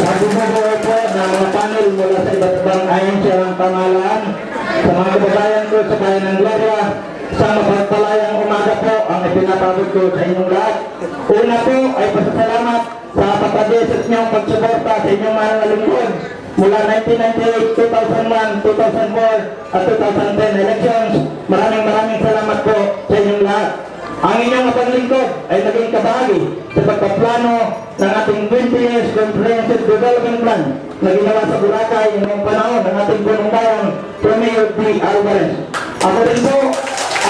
Magbubuo po ng mga panel mula sa iba't ibang ahensya ng pangalan. Sa mga kababayan ko sa bayan ng Gloria, sa mapagpalayang umaga po ang ipinapabot ko sa inyong lahat. Una po ay pasasalamat sa papadesis niyong pagsuporta sa inyong mga lingkod mula 1998, 2001, 2004 at 2010 elections. Maraming salamat po sa inyong lahat. Ang inyong paglingkod ay naging kabahagi sa pagpaplano ng ating 20 years Comprehensive Development Plan na ginawa sa Boracay noong panahon ng ating punong bayan, Mayor D. Alvarez. Ako rin po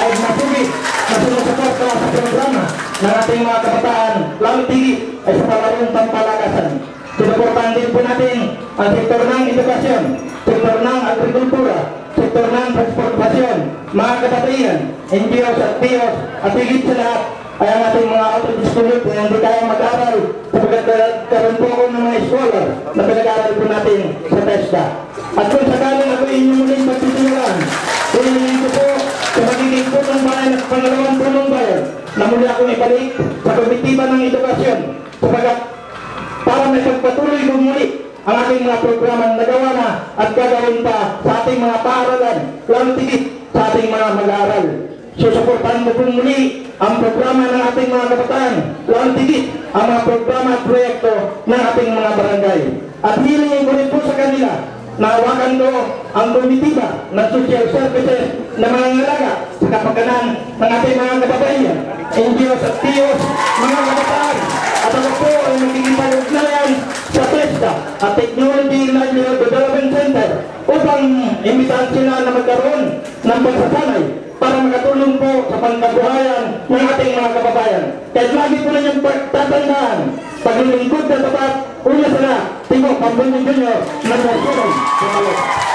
ay masugid na sumusuporta sa programa ng ating mga kabataan, lalo tigit ay sa palarong pampalakasan. Sinuportahan din po natin ang sektor ng edukasyon, sektor ng agrikultura, sektor ng transportasyon, mga kabataan, NGOs at POs, at higit sa lahat ay ang ating mga outreach student na hindi kaya mag-aral sapagkat karoon po ako ng mga scholar na pinag-aaral po natin sa TESDA. At kung sakaling ako inyong muling pagtitiwalaan, pinilin ko po sa magiging punong bayan at pangalawang punong bayan na muli akong ibalik sa komitiba ng edukasyon sapagkat para may pagpatuloy ko muli ang ating mga programang nagawa na at gagawin pa sa ating mga paaralan, lalo tigit sa ating mga mag-aaral. Susuportahan mo po muli ang programa ng ating mga kabataan, lalo tigit ang mga programa at proyekto ng ating mga barangay. At hilingin ko rin po sa kanila na hawakan ko ang komitiba ng social services na mga ngalaga sa kapakanan ng ating mga kababayan, NGOs at POs, mga kabataan. At ako po ay magkikipag-ugnayan sa TESDA at Technology Livelihood Development Center upang imbitahan sila na magkaroon ng pagsasanay para makatulong po sa pangkabuhayan ng ating mga kababayan. Kahit lagi po na niyong tatandaan, paglilingkod na tapat, una sila, Timo Pambunyong Jr. na Morsonon sa Malot.